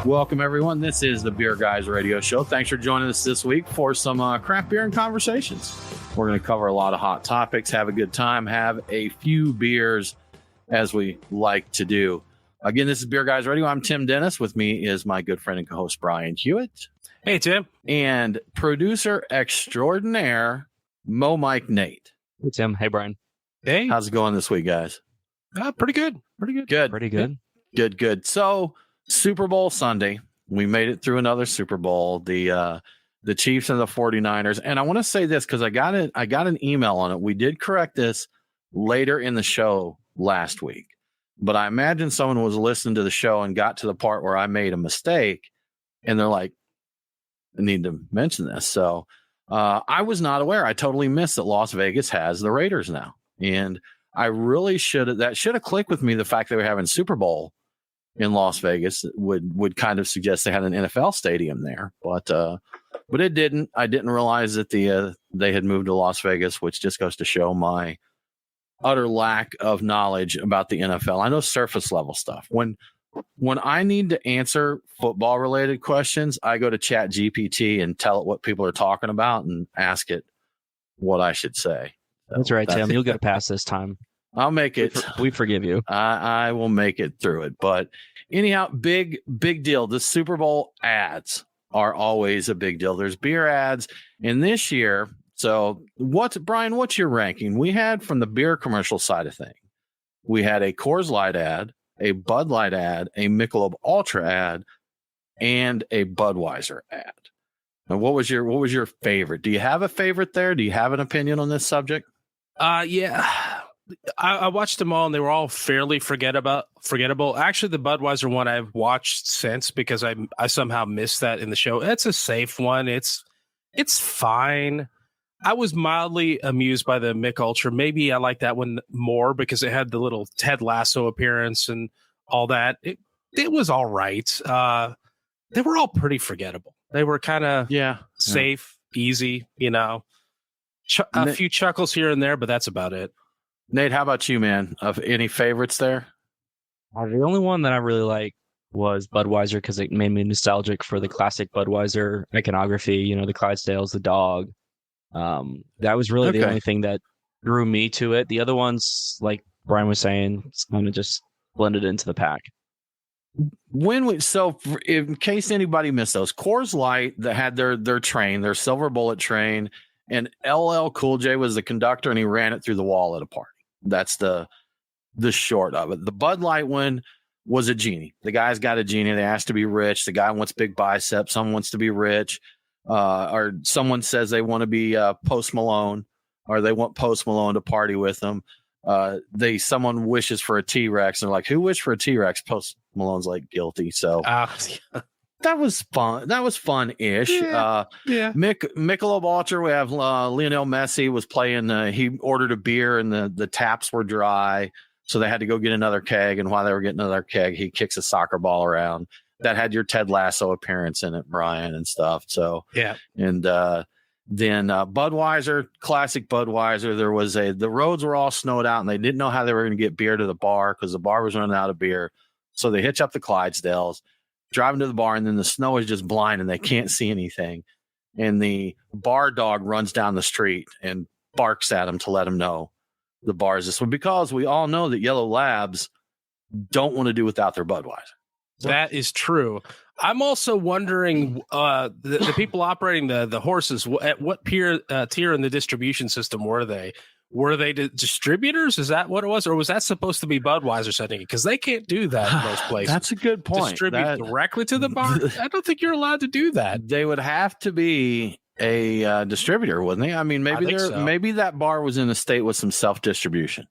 Welcome, everyone. This is the Beer Guys Radio Show. Thanks for joining us this week for some craft beer and conversations. We're going to cover a lot of hot topics, have a good time, have a few beers, as we like to do. Again, this is Beer Guys Radio. I'm Tim Dennis. With me is my good friend and co-host, Brian Hewitt. Hey, Tim. And producer extraordinaire, Mo Mike Nate. Hey, Tim. Hey, Brian. Hey. How's it going this week, guys? Pretty good. Good. So, Super Bowl Sunday, we made it through another Super Bowl, the Chiefs and the 49ers. And I want to say this because I got an email on it. We did correct this later in the show last week, but I imagine someone was listening to the show and got to the part where I made a mistake and they're like, I need to mention this. So I was not aware. I totally missed that Las Vegas has the Raiders now. And I really should have clicked with me. The fact that we're having Super Bowl in Las Vegas would kind of suggest they had an NFL stadium there, but it didn't. I didn't realize that they had moved to Las Vegas, which just goes to show my utter lack of knowledge about the NFL. I know surface level stuff. When I need to answer football related questions, I go to Chat GPT and tell it what people are talking about and ask it what I should say. So that's right, Tim. You'll get a pass this time. I'll make it. We forgive you. I will make it through it. But anyhow, big deal. The Super Bowl ads are always a big deal. There's beer ads. And this year, so Brian, what's your ranking? We had from the beer commercial side of things, we had a Coors Light ad, a Bud Light ad, a Michelob Ultra ad, and a Budweiser ad. And what was your favorite? Do you have a favorite there? Do you have an opinion on this subject? Yeah. I watched them all, and they were all fairly forgettable. Actually, the Budweiser one I've watched since because I somehow missed that in the show. It's a safe one. It's fine. I was mildly amused by the Mick Ultra. Maybe I like that one more because it had the little Ted Lasso appearance and all that. It was all right. They were all pretty forgettable. They were kind of safe, easy. A few chuckles here and there, but that's about it. Nate, how about you, man? Of any favorites there? The only one that I really like was Budweiser because it made me nostalgic for the classic Budweiser iconography, the Clydesdales, the dog. That was really the only thing that drew me to it. The other ones, like Brian was saying, it's kind of just blended into the pack. In case anybody missed those, Coors Light that had their train, their silver bullet train, and LL Cool J was the conductor, and he ran it through the wall at a party. That's the short of it. The Bud Light one was a genie. The guy's got a genie. They asked to be rich. The guy wants big biceps. Someone wants to be rich. Or someone says they want to be Post Malone, or they want Post Malone to party with them. Someone wishes for a T-Rex, and they're like, who wished for a T-Rex? Post Malone's like, guilty. So that was fun. That was fun-ish. Yeah. Michelob Ultra, we have Lionel Messi was playing. He ordered a beer and the taps were dry, so they had to go get another keg. And while they were getting another keg, he kicks a soccer ball around. That had your Ted Lasso appearance in it, Brian, and stuff. So yeah. And then Budweiser, classic Budweiser. The roads were all snowed out, and they didn't know how they were going to get beer to the bar because the bar was running out of beer. So they hitch up the Clydesdales, driving to the bar, and then the snow is just blind and they can't see anything. And the bar dog runs down the street and barks at them to let them know the bar is this one, because we all know that Yellow Labs don't want to do without their Budweiser. That is true. I'm also wondering, the people operating the horses, at what tier in the distribution system were they? Were they distributors? Is that what it was? Or was that supposed to be Budweiser sending it? Because they can't do that in most places. That's a good point. Distribute directly to the bar? I don't think you're allowed to do that. They would have to be a distributor, wouldn't they? I mean, maybe that bar was in a state with some self-distribution.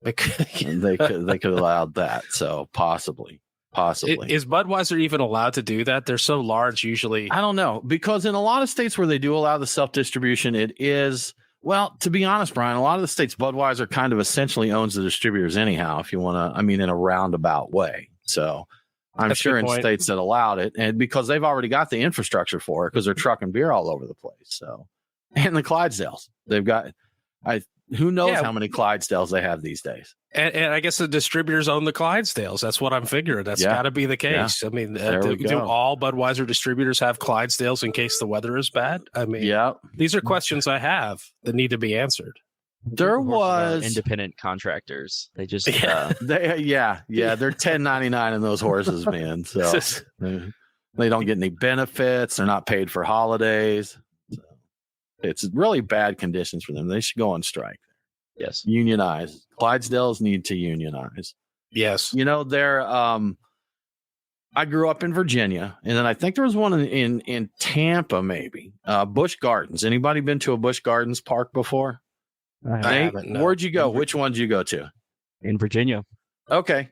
They could allowed that. So possibly. Is Budweiser even allowed to do that? They're so large usually. I don't know, because in a lot of states where they do allow the self-distribution, it is, well, to be honest, Brian, a lot of the states, Budweiser kind of essentially owns the distributors anyhow, if you want to, in a roundabout way. So I'm sure in states that allowed it, and because they've already got the infrastructure for it, because they're trucking beer all over the place. So, and the Clydesdales, they've got, Who knows Yeah. how many Clydesdales they have these days? And I guess the distributors own the Clydesdales. That's what I'm figuring. That's Yeah. got to be the case. I mean, There we do go. all Budweiser distributors have Clydesdales in case the weather is bad? I mean, Yeah. these are questions I have that need to be answered. There was independent contractors. They just Yeah. they're 1099 in those horses, man. So they don't get any benefits. They're not paid for holidays. So it's really bad conditions for them. They should go on strike. yes. Unionize. Clydesdales need to unionize. Yes. You know, I grew up in Virginia, and then I think there was one in Tampa, maybe. Busch Gardens. Anybody been to a Busch Gardens park before? I haven't, no. Where'd you go? Which one did you go to? In Virginia. Okay.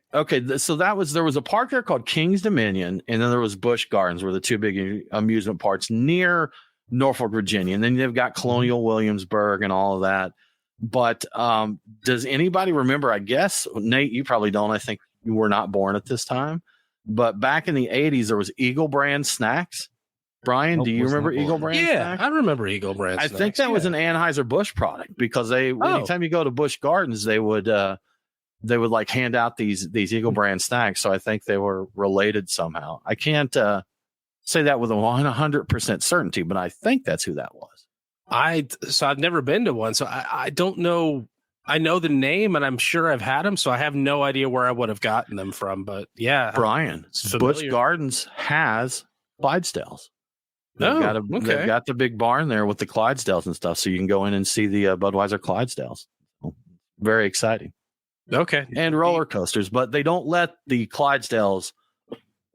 So there was a park there called King's Dominion, and then there was Busch Gardens, were the two big amusement parks near Norfolk, Virginia. And then they've got Colonial Williamsburg and all of that. But does anybody remember? I guess, Nate, you probably don't. I think you were not born at this time. But back in the 80s, there was Eagle Brand snacks. Brian, do you remember Eagle Brand snacks? I remember Eagle Brand I snacks. think that was an Anheuser-Busch product, because anytime you go to Busch Gardens, they would like hand out these Eagle Brand snacks. So I think they were related somehow. I can't say that with 100% certainty, but I think that's who that was. So I've never been to one, so I don't know. I know the name, and I'm sure I've had them, so I have no idea where I would have gotten them from. But yeah, Brian, Busch Gardens has Clydesdales. They've got the big barn there with the Clydesdales and stuff, so you can go in and see the Budweiser Clydesdales. Very exciting. Okay. And roller coasters, but they don't let the Clydesdales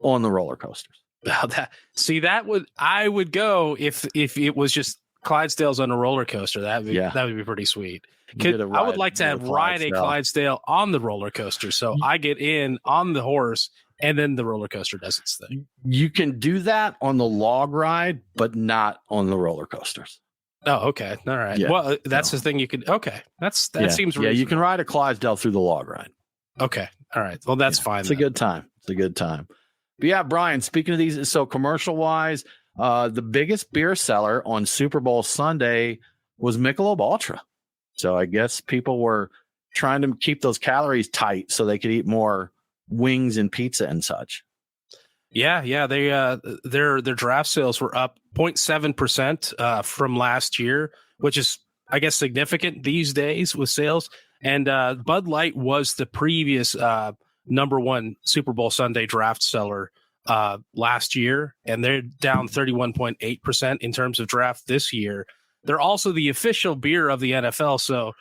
on the roller coasters. I would go if it was just Clydesdales on a roller coaster. That would be pretty sweet. I would like to ride a Clydesdale on the roller coaster, so I get in on the horse, and then the roller coaster does its thing. You can do that on the log ride, but not on the roller coasters. Oh, okay. All right. Yeah. Well, that's the thing you could. Okay. That seems reasonable. Yeah, you can ride a Clydesdale through the log ride. Okay. All right. Well, that's fine. It's a good time. But yeah, Brian, speaking of these, so commercial wise, the biggest beer seller on Super Bowl Sunday was Michelob Ultra. So I guess people were trying to keep those calories tight so they could eat more wings and pizza and such. Yeah. They their draft sales were up 0.7% from last year, which is, I guess, significant these days with sales. And Bud Light was the previous number one Super Bowl Sunday draft seller last year, and they're down 31.8% in terms of draft this year. They're also the official beer of the NFL. So,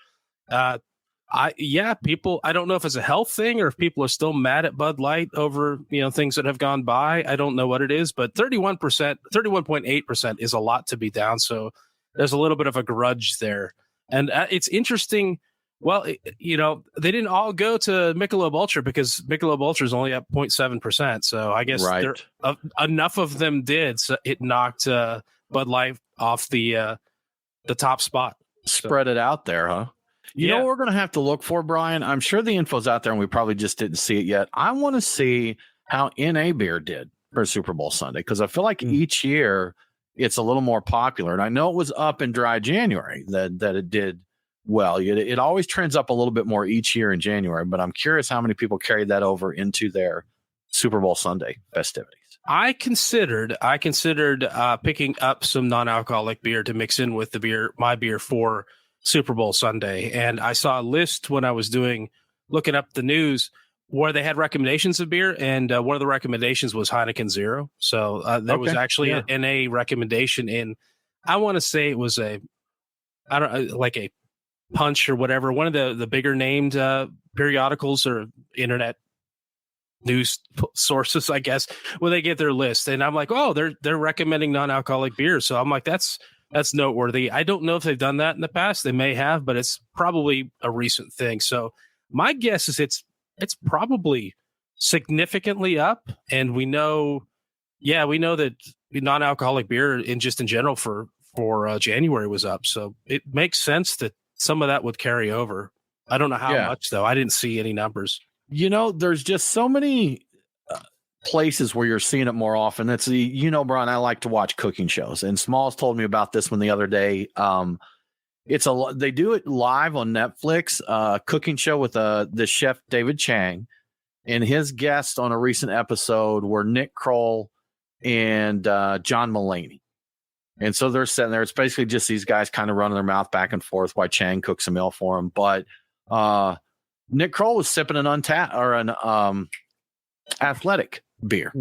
people, I don't know if it's a health thing or if people are still mad at Bud Light over, things that have gone by. I don't know what it is, but 31.8% is a lot to be down. So there's a little bit of a grudge there. And it's interesting. Well, they didn't all go to Michelob Ultra because Michelob Ultra is only up 0.7%. So I guess enough of them did. So it knocked Bud Light off the top spot. Spread it out there, huh? You know what we're going to have to look for, Brian? I'm sure the info's out there and we probably just didn't see it yet. I want to see how NA beer did for Super Bowl Sunday, because I feel like each year it's a little more popular. And I know it was up in dry January that it did well. It always trends up a little bit more each year in January, but I'm curious how many people carried that over into their Super Bowl Sunday festivities. I considered picking up some non-alcoholic beer to mix in with my beer for Super Bowl Sunday. And I saw a list when I was looking up the news where they had recommendations of beer. And one of the recommendations was Heineken Zero. So there was actually an NA recommendation in, I want to say it was like a Punch or whatever, one of the bigger named periodicals or internet news sources, I guess, where they get their list. And I'm like, oh, they're recommending non-alcoholic beer. So I'm like, that's noteworthy. I don't know if they've done that in the past. They may have, but it's probably a recent thing. So my guess is it's probably significantly up. And we know that non-alcoholic beer in general for January was up. So it makes sense that some of that would carry over. I don't know how much, though. I didn't see any numbers. There's just so many places where you're seeing it more often. That's Brian, I like to watch cooking shows, and Smalls told me about this one the other day. they do it live on Netflix, cooking show with the chef David Chang, and his guests on a recent episode were Nick Kroll and John Mulaney. And so they're sitting there. It's basically just these guys kind of running their mouth back and forth while Chang cooks a meal for them. But Nick Kroll was sipping an athletic beer,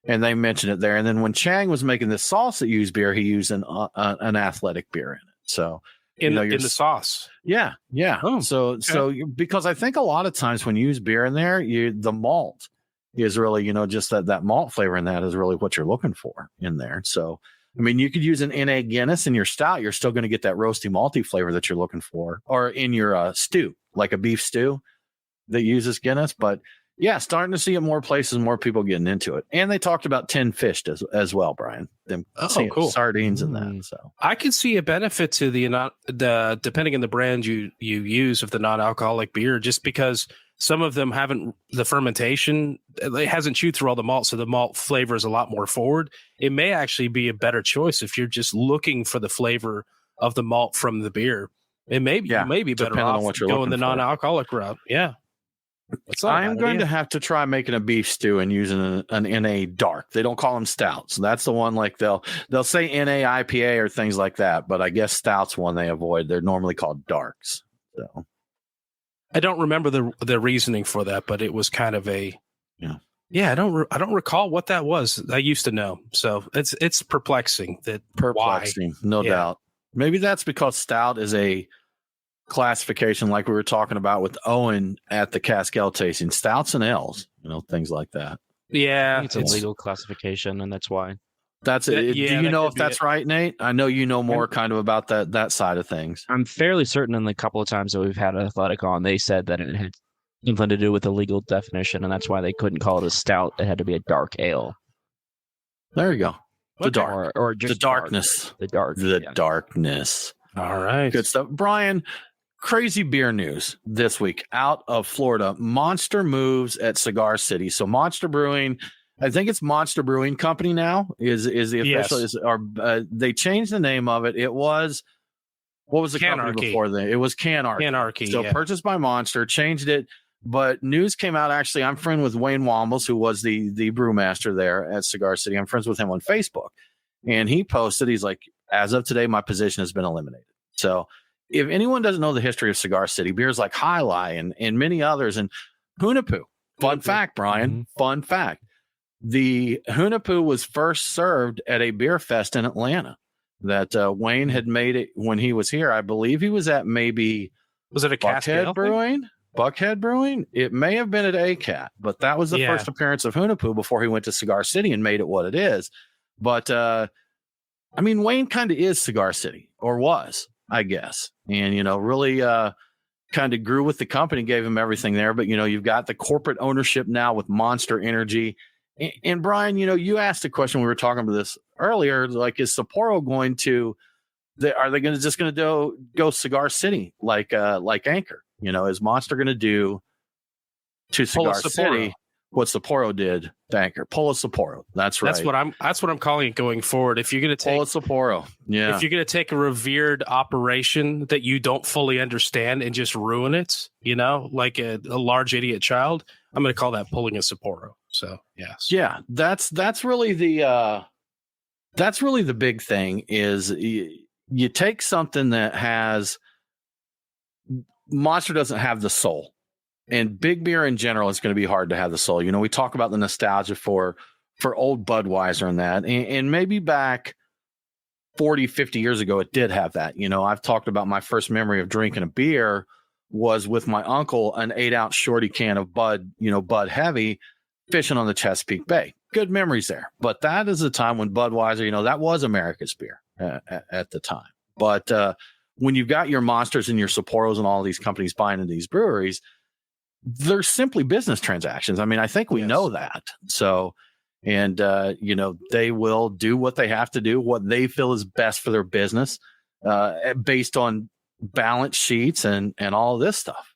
and they mentioned it there. And then when Chang was making this sauce that used beer, he used an athletic beer in it. So in the sauce, yeah. Oh, so because I think a lot of times when you use beer in there, the malt is really just that malt flavor in that is really what you're looking for in there. So I mean, you could use an NA Guinness in your stout. You're still going to get that roasty malty flavor that you're looking for, or in your stew, like a beef stew that uses Guinness. But yeah, starting to see it more places, more people getting into it. And they talked about 10 fished as well, Brian. Them cool. Sardines and that. So I could see a benefit to the depending on the brand you use of the non-alcoholic beer, just because some of them the fermentation, it hasn't chewed through all the malt, so the malt flavor is a lot more forward. It may actually be a better choice if you're just looking for the flavor of the malt from the beer. You may be better off on what you're going the looking for. non-alcoholic route. Yeah. I'm going to have to try making a beef stew and using an NA dark. They don't call them stouts. That's the one, like they'll say NA IPA or things like that, but I guess stouts one they avoid. They're normally called darks. So I don't remember the reasoning for that, but it was kind of a I don't recall what that was. I used to know, so it's perplexing. No doubt. Maybe that's because stout is a classification like we were talking about with Owen at the Cascale tasting. Stouts and ales, things like that. Yeah, it's a legal classification, and that's why. That's it. Yeah, do you know if that's right, Nate? I know you know more kind of about that side of things. I'm fairly certain in the couple of times that we've had Athletic on, they said that it had something to do with the legal definition, and that's why they couldn't call it a stout. It had to be a dark ale. There you go. The dark. Or just the darkness. The darkness. All right. Good stuff. Brian, crazy beer news this week out of Florida. Monster moves at Cigar City. So Monster Brewing, I think it's Monster Brewing Company now is the official. Yes. They changed the name of it. It was, what was the company before that? It was Canarchy. So purchased by Monster, changed it. But news came out, actually, I'm friends with Wayne Wombles, who was the brewmaster there at Cigar City. I'm friends with him on Facebook. And he posted, he's like, as of today, my position has been eliminated. So if anyone doesn't know the history of Cigar City, beers like High Life and many others, and Hunapoo. Fun fact, Brian. Mm-hmm. Fun fact. The Hunapoo was first served at a beer fest in Atlanta that Wayne had made it when he was here. I believe he was at maybe... Was it a Buckhead Brewing? Buckhead Brewing? It may have been at ACAT, but that was the first appearance of Hunapoo before he went to Cigar City and made it what it is. But, I mean, Wayne kind of is Cigar City, or was, I guess. And, really kind of grew with the company, gave him everything there. But, you've got the corporate ownership now with Monster Energy. And Brian, you asked a question, we were talking about this earlier, like, is Sapporo going to, are they going to go Cigar City like Anchor? Is Monster going to do to Cigar City what Sapporo did to Anchor? Pull a Sapporo. That's right. That's what I'm calling it going forward. If you're going to take Pull a Sapporo, if you're going to take a revered operation that you don't fully understand and just ruin it, like a large idiot child, I'm going to call that pulling a Sapporo. So yes, yeah, that's really the big thing is you take something that has. Monster doesn't have the soul, and big beer in general is going to be hard to have the soul. We talk about the nostalgia for old Budweiser and that, and maybe back 40, 50 years ago, it did have that. I've talked about my first memory of drinking a beer was with my uncle, an 8-ounce shorty can of Bud, Bud Heavy, fishing on the Chesapeake Bay. Good memories there. But that is the time when Budweiser, that was America's beer at the time. But, when you've got your Monsters and your Sapporos and all these companies buying into these breweries, they're simply business transactions. I mean, I think we know that. So, and, they will do what they have to do, what they feel is best for their business, based on balance sheets and all this stuff,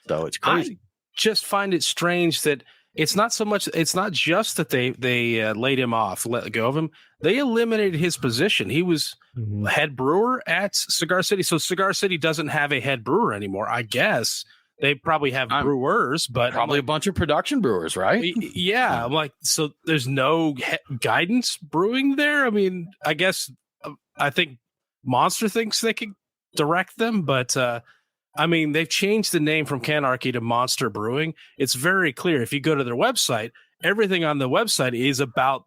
so it's crazy. I just find it strange that it's not so much. It's not just that they laid him off, let go of him. They eliminated his position. He was head brewer at Cigar City. So Cigar City doesn't have a head brewer anymore. I guess they probably have brewers, but probably a bunch of production brewers, right? Yeah, I'm like, so there's no guidance brewing there. I mean, I guess I think Monster thinks they can direct them, but I mean, they've changed the name from Canarchy to Monster Brewing. It's very clear. If you go to their website, everything on the website is about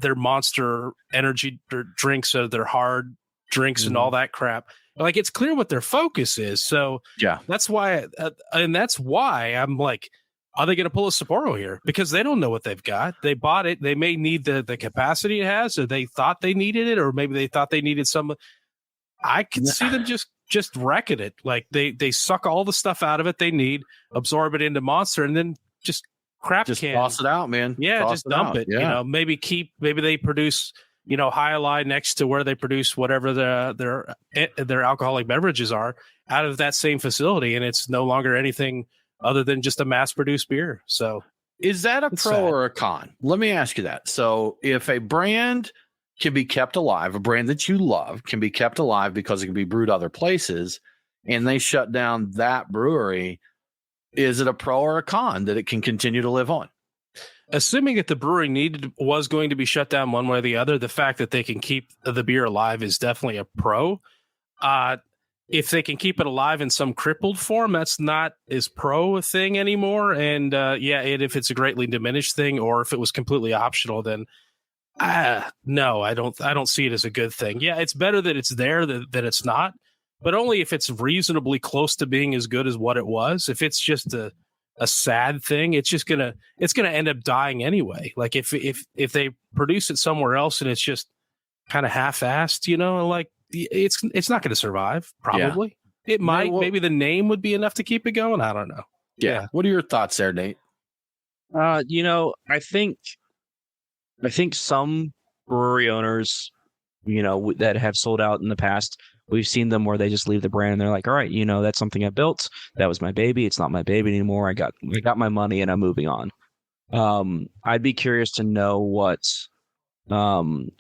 their Monster energy drinks, or their hard drinks and all that crap. Like, it's clear what their focus is. So yeah, that's why, I'm like, are they going to pull a Sapporo here? Because they don't know what they've got. They bought it. They may need the capacity it has, or they thought they needed it, or maybe they thought they needed some. I could see them just wrecking it. Like, they suck all the stuff out of it they need, absorb it into Monster, and then just toss it out, man. Yeah, toss just dump it. Yeah. Maybe they produce, High Lie next to where they produce whatever their alcoholic beverages are, out of that same facility, and it's no longer anything other than just a mass produced beer. So is that a pro or a con? Let me ask you that. So if a brand can be kept alive, a brand that you love can be kept alive because it can be brewed other places, and they shut down that brewery, is it a pro or a con that it can continue to live on? Assuming that the brewery was going to be shut down one way or the other, the fact that they can keep the beer alive is definitely a pro. If they can keep it alive in some crippled form, that's not as pro a thing anymore. And if it's a greatly diminished thing, or if it was completely optional, then no, I don't see it as a good thing. Yeah, it's better that it's there than it's not, but only if it's reasonably close to being as good as what it was. If it's just a sad thing, it's gonna end up dying anyway. Like if they produce it somewhere else and it's just kind of half-assed, like it's not going to survive. Probably it might. Maybe the name would be enough to keep it going. I don't know. Yeah. What are your thoughts there, Nate? I think some brewery owners, that have sold out in the past, we've seen them where they just leave the brand and they're like, all right, that's something I built. That was my baby. It's not my baby anymore. I got my money and I'm moving on. I'd be curious to know what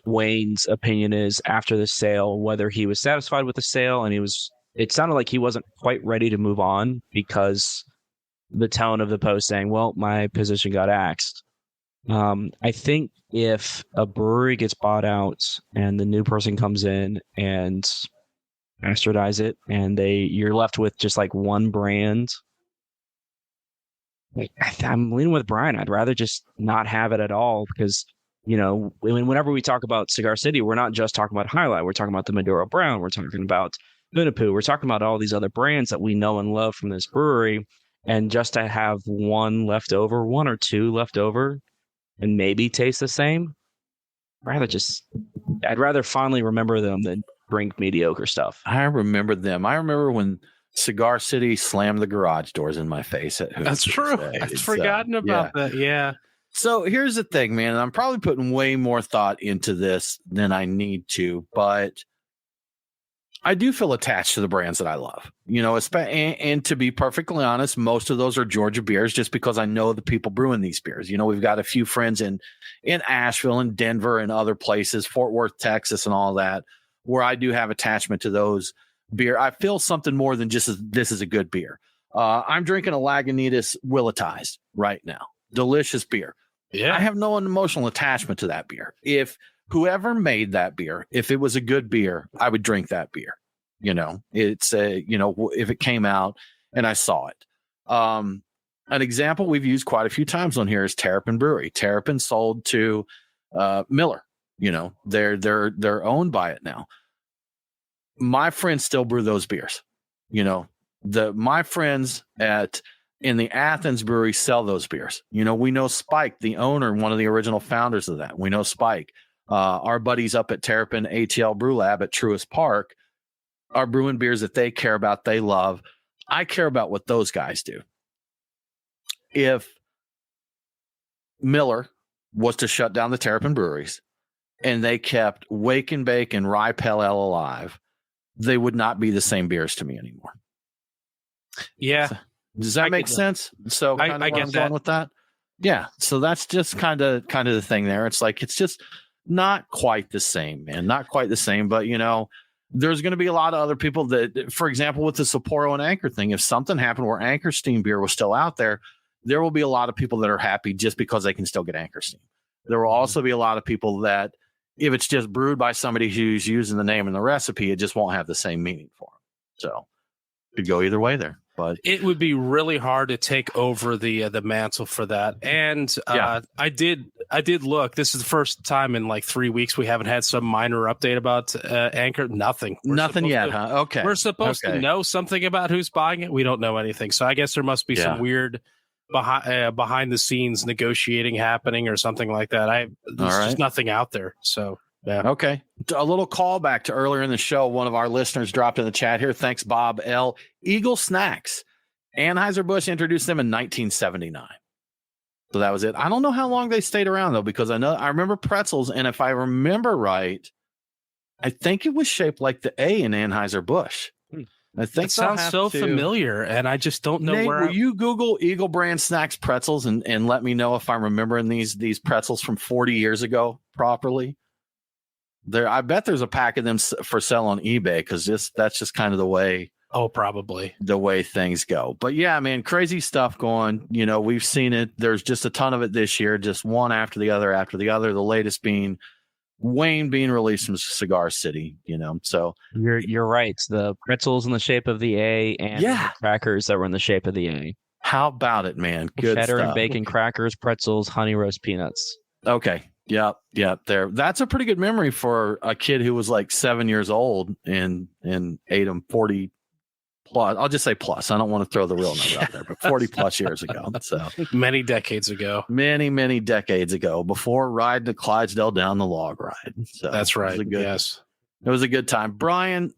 Wayne's opinion is after the sale, whether he was satisfied with the sale and it sounded like he wasn't quite ready to move on because the tone of the post saying, well, my position got axed. I think if a brewery gets bought out and the new person comes in and bastardize it, and you're left with just like one brand, like I'm leaning with Brian. I'd rather just not have it at all, because whenever we talk about Cigar City, we're not just talking about Highlight. We're talking about the Maduro Brown. We're talking about Vinapoo. We're talking about all these other brands that we know and love from this brewery, and just to have one or two left over and maybe taste the same, I'd rather fondly remember them than drink mediocre stuff. I remember them. I remember when Cigar City slammed the garage doors in my face at Hooters. That's true. I've forgotten about that. Yeah. So here's the thing, man. I'm probably putting way more thought into this than I need to, but I do feel attached to the brands that I love, and to be perfectly honest, most of those are Georgia beers, just because I know the people brewing these beers. We've got a few friends in Asheville and Denver and other places, Fort Worth, Texas, and all that, where I do have attachment to those beer. I feel something more than just this is a good beer. I'm drinking a Lagunitas Willetized right now. Delicious beer. Yeah. I have no emotional attachment to that beer. If whoever made that beer, if it was a good beer, I would drink that beer. It's if it came out and I saw it. An example we've used quite a few times on here is Terrapin Brewery. Terrapin sold to Miller. They're owned by it now. My friends still brew those beers. My friends in the Athens brewery sell those beers. We know Spike, the owner, one of the original founders of that. We know Spike. Our buddies up at Terrapin ATL Brew Lab at Truist Park are brewing beers that they care about, they love. I care about what those guys do. If Miller was to shut down the Terrapin breweries and they kept Wake and Bake and Rye Pale Ale alive, they would not be the same beers to me anymore. Yeah. So, does that make sense? So I get that. With that. Yeah. So that's just kind of the thing there. It's like, it's just not quite the same, man. Not quite the same. But, you know, there's going to be a lot of other people that, for example, with the Sapporo and Anchor thing, if something happened where Anchor Steam beer was still out there will be a lot of people that are happy just because they can still get Anchor Steam. There will also be a lot of people that if it's just brewed by somebody who's using the name and the recipe, it just won't have the same meaning for them. So could go either way there. But it would be really hard to take over the mantle for that. And I did look. This is the first time in like 3 weeks we haven't had some minor update about Anchor. Nothing yet, huh? Okay. We're supposed to know something about who's buying it. We don't know anything. So I guess there must be some weird behind the scenes negotiating happening or something like that. There's just nothing out there. So yeah. Okay. A little callback to earlier in the show. One of our listeners dropped in the chat here. Thanks, Bob L. Eagle Snacks. Anheuser-Busch introduced them in 1979. So that was it. I don't know how long they stayed around though, because I remember pretzels, and if I remember right, I think it was shaped like the A in Anheuser-Busch. I think it sounds so familiar, and I just don't know Nate, where. Will you Google Eagle Brand Snacks pretzels and let me know if I'm remembering these pretzels from 40 years ago properly? I bet there's a pack of them for sale on eBay because that's just kind of the way. Oh, probably the way things go. But yeah, man, crazy stuff going. You know, we've seen it. There's just a ton of it this year, just one after the other. The latest being Wayne being released from Cigar City, you know. So you're right. The pretzels in the shape of the A and the crackers that were in the shape of the A. How about it, man? Good cheddar stuff. And bacon crackers, pretzels, honey roast peanuts. Okay. Yep. There. That's a pretty good memory for a kid who was like 7 years old and ate them 40 plus. I'll just say plus. I don't want to throw the real number out there, but 40 plus years ago. So many decades ago. Many decades ago, before riding to Clydesdale down the log ride. So that's right. It was a good time. Brian,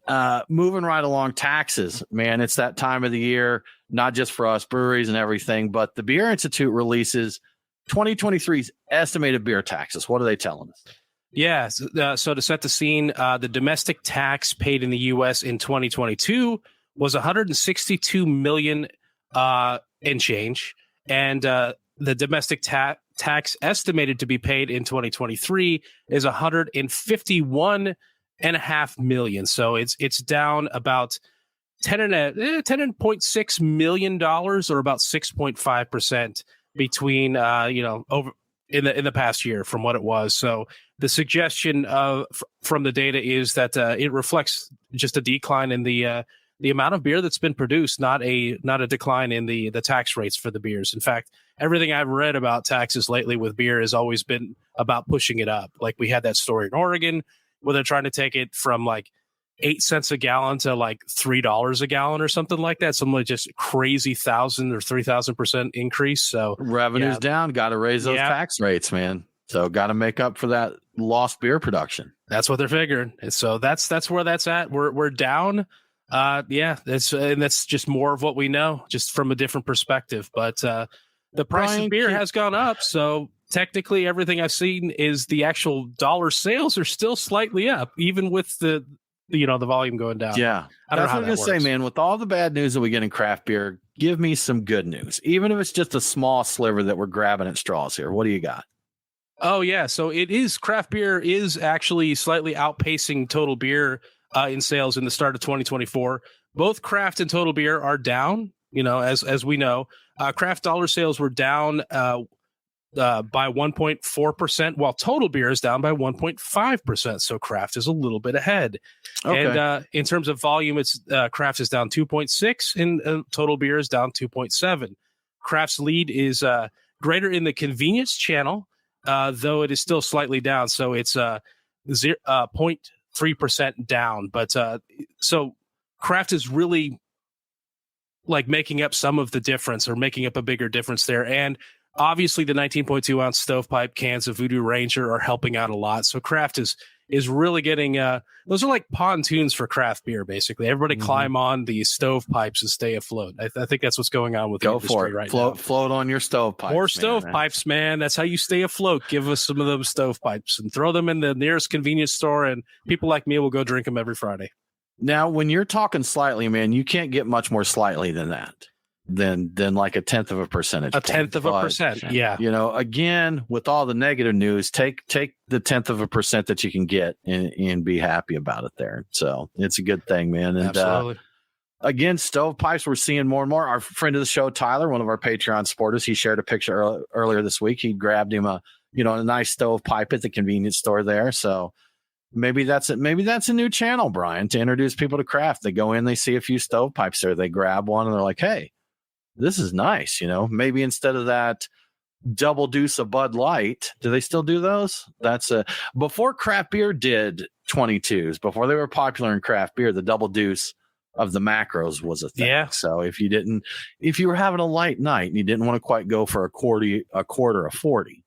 moving right along, taxes, man. It's that time of the year, not just for us breweries and everything, but the Beer Institute releases 2023's estimated beer taxes. What are they telling us? Yeah. So to set the scene, the domestic tax paid in the U.S. in 2022 was 162 million and change, and the domestic tax estimated to be paid in 2023 is 151.5 million. So it's down about $10.6 million, or about 6.5% between over in the past year from what it was. So the suggestion from the data is that it reflects just a decline in the amount of beer that's been produced, not a decline in the tax rates for the beers. In fact, everything I've read about taxes lately with beer has always been about pushing it up. Like we had that story in Oregon where they're trying to take it from like 8 cents a gallon to like $3 a gallon or something like that. Some like just crazy 1,000 or 3,000% increase. So revenue's down. Got to raise those tax rates, man. So got to make up for that lost beer production. That's what they're figuring. And so that's where that's at. We're down. That's just more of what we know, just from a different perspective. But the price of beer has gone up, so technically everything I've seen is the actual dollar sales are still slightly up, even with the volume going down. Yeah, I don't know how I'm going to say, man. With all the bad news that we get in craft beer, give me some good news, even if it's just a small sliver that we're grabbing at straws here. What do you got? Oh yeah, so craft beer is actually slightly outpacing total beer in sales in the start of 2024. Both craft and total beer are down, as we know. Craft dollar sales were down by 1.4%, while total beer is down by 1.5%. So craft is a little bit ahead. Okay. And in terms of volume, it's craft is down 2.6 and total beer is down 2.7. Craft's lead is greater in the convenience channel, though it is still slightly down. So it's 0.3% down. But so craft is really like making up some of the difference, or making up a bigger difference there. And obviously the 19.2 ounce stovepipe cans of Voodoo Ranger are helping out a lot. So craft is really getting those are like pontoons for craft beer. Basically everybody climb on the stovepipes and stay afloat. I think that's what's going on with the industry right now. Float on your stovepipes. More stovepipes, man. That's how you stay afloat. Give us some of those stovepipes and throw them in the nearest convenience store, and people like me will go drink them every Friday. Now, when you're talking slightly, man, you can't get much more slightly than that. than like a tenth of a percentage. A tenth of a percent. Yeah. You know, again, with all the negative news, take the tenth of a percent that you can get and be happy about it there. So it's a good thing, man. And Absolutely. Again, stovepipes, we're seeing more and more. Our friend of the show, Tyler, one of our Patreon supporters, he shared a picture earlier this week. He grabbed him a nice stovepipe at the convenience store there. So maybe that's it. Maybe that's a new channel, Brian, to introduce people to craft. They go in, they see a few stovepipes there, they grab one, and they're like, "Hey, this is nice." You know, maybe instead of that double deuce of Bud Light, do they still do those? That's before craft beer did 22s, before they were popular in craft beer, the double deuce of the macros was a thing. Yeah. So if you were having a light night and you didn't want to quite go for a quarter of 40,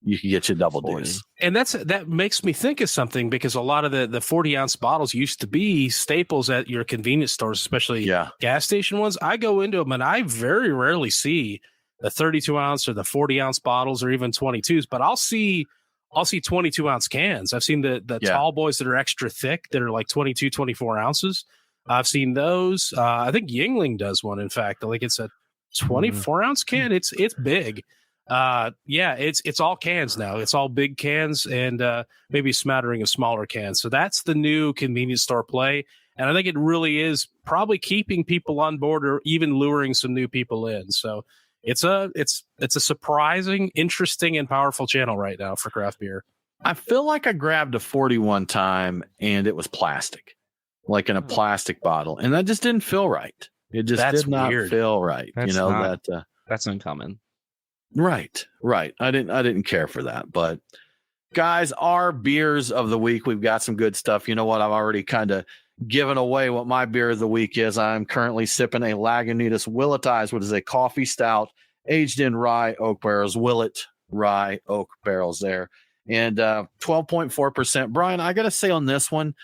you could get you double deuce. And that makes me think of something, because a lot of the 40-ounce bottles used to be staples at your convenience stores, especially gas station ones. I go into them and I very rarely see the 32-ounce or the 40-ounce bottles or even 22s, but I'll see 22-ounce cans. I've seen the tall boys that are extra thick that are like 22, 24 ounces. I've seen those. I think Yingling does one. In fact, like it's a 24-ounce can. It's big. It's all cans now. It's all big cans and maybe a smattering of smaller cans. So that's the new convenience store play, and I think it really is probably keeping people on board or even luring some new people in. So it's a surprising, interesting, and powerful channel right now for craft beer. I feel like I grabbed a 40 one time and it was plastic. Like in a plastic bottle, and that just didn't feel right. It just did not feel right. That's uncommon. Right. I didn't care for that. But guys, our beers of the week, we've got some good stuff. You know what? I've already kind of given away what my beer of the week is. I'm currently sipping a Lagunitas Willetize, which is a coffee stout aged in rye oak barrels. Willet rye oak barrels there, and 12.4%. Brian, I got to say on this one,